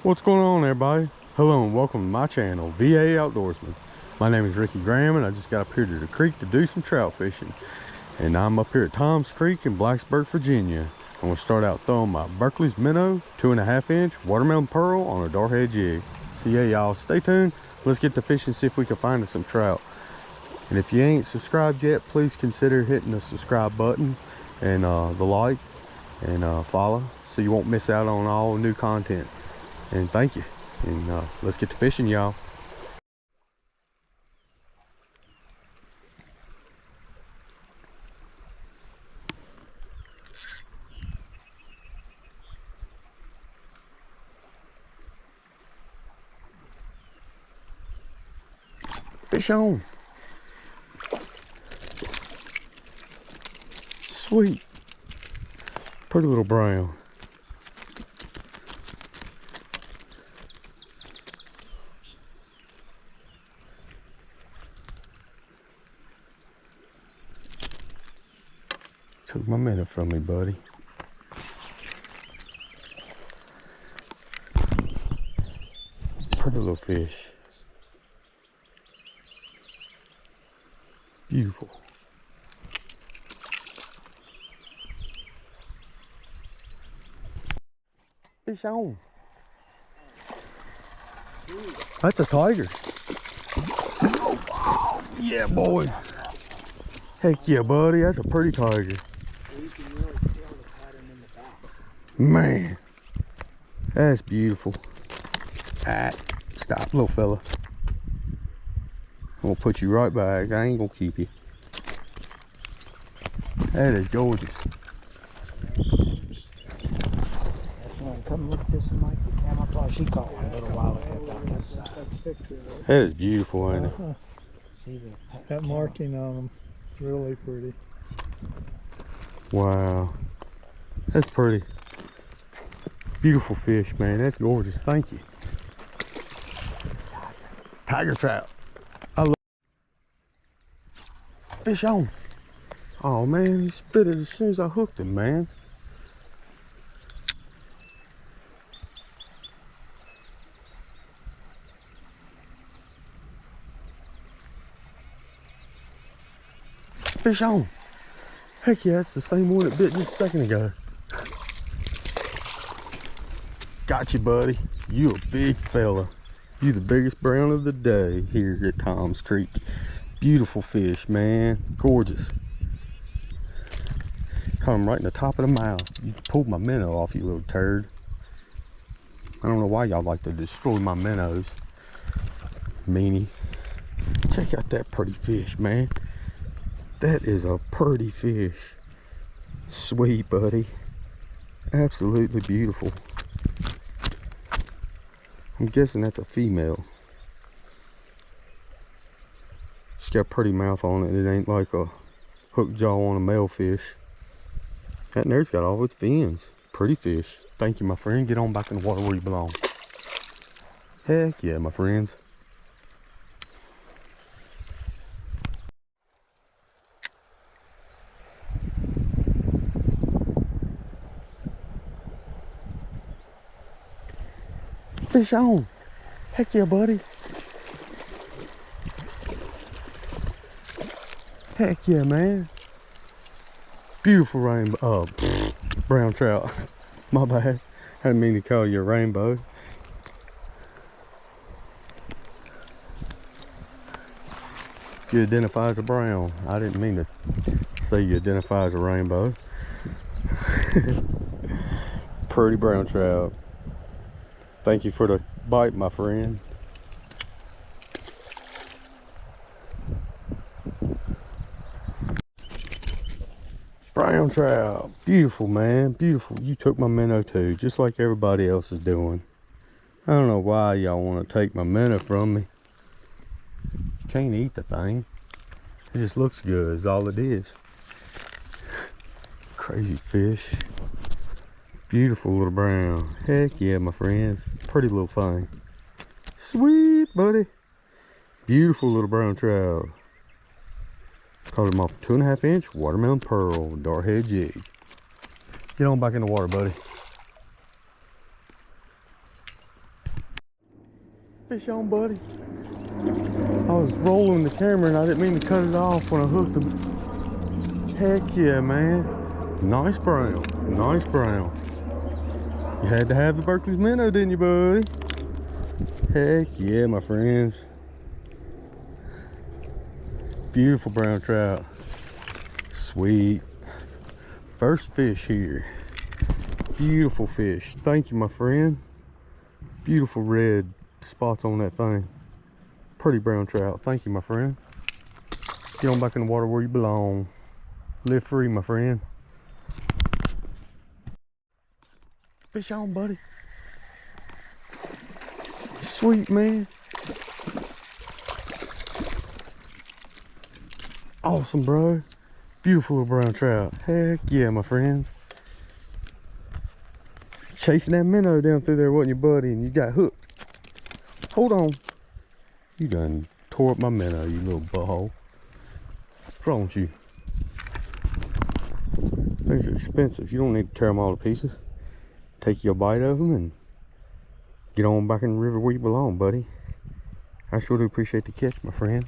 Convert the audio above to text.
What's going on, everybody? Hello and welcome to my channel, VA Outdoorsman. My name is Ricky Graham and I just got up here to the creek to do some trout fishing. And I'm up here at Tom's Creek in Blacksburg, Virginia. I'm going to start out throwing my Berkeley's minnow 2.5 inch watermelon pearl on a darthead jig. So yeah, y'all stay tuned. Let's get to fishing, see if we can find us some trout. And if you ain't subscribed yet, please consider hitting the subscribe button and the like and follow so you won't miss out on all new content. And thank you. And let's get to fishing, y'all. Fish on. Sweet. Pretty little brown. Took my minute from me, buddy. Pretty little fish. Beautiful. Fish on. That's a tiger. Oh, yeah, boy. Heck yeah, buddy. That's a pretty tiger. You can really feel the pattern in the back. Man, that's beautiful. Alright, stop, little fella. I'm gonna put you right back. I ain't gonna keep you. That is gorgeous. That's one. Come look at this and like the camouflage. He caught one a little while ago down that side. That is beautiful, ain't it? See That marking on them, really pretty. Wow, that's pretty. Beautiful fish, man. That's gorgeous. Thank you. Tiger trout. I love fish on. Oh man, he spit it as soon as I hooked him, man. Fish on. Heck yeah, that's the same one that bit just a second ago. Got you, buddy. You a big fella. You the biggest brown of the day here at Tom's Creek. Beautiful fish, man. Gorgeous. Caught him right in the top of the mouth. You pulled my minnow off, you little turd. I don't know why y'all like to destroy my minnows. Meanie. Check out that pretty fish, man. That is a pretty fish. Sweet, buddy. Absolutely beautiful. I'm guessing that's a female. She's got a pretty mouth on it. It ain't like a hook jaw on a male fish. That nerd's got all its fins. Pretty fish. Thank you, my friend. Get on back in the water where you belong. Heck yeah, my friends. Fish on. Heck yeah, buddy. Heck yeah, man. Beautiful rainbow. Brown trout. My bad. I didn't mean to call you a rainbow. You identify as a brown. I didn't mean to say you identify as a rainbow. Pretty brown trout. Thank you for the bite, my friend. Brown trout. Beautiful, man. Beautiful. You took my minnow too, just like everybody else is doing. I don't know why y'all want to take my minnow from me. You can't eat the thing. It just looks good is all it is. Crazy fish. Beautiful little brown. Heck yeah, my friends. Pretty little thing. Sweet, buddy. Beautiful little brown trout. Caught him off a 2.5 inch watermelon pearl, darthead jig. Get on back in the water, buddy. Fish on, buddy. I was rolling the camera and I didn't mean to cut it off when I hooked him. Heck yeah, man. Nice brown. Nice brown. You had to have the Berkeley's minnow, didn't you, buddy? Heck yeah, my friends. Beautiful brown trout. Sweet. First fish here. Beautiful fish. Thank you, my friend. Beautiful red spots on that thing. Pretty brown trout. Thank you, my friend. Get on back in the water where you belong. Live free, my friend. Fish on, buddy. Sweet, man. Awesome, bro. Beautiful little brown trout. Heck yeah, my friends. Chasing that minnow down through there, wasn't you, buddy? And you got hooked. Hold on. You done tore up my minnow, you little butthole. What's wrong with you? Things are expensive. You don't need to tear them all to pieces. Take you a bite of them and get on back in the river where you belong, buddy. I sure do appreciate the catch, my friend.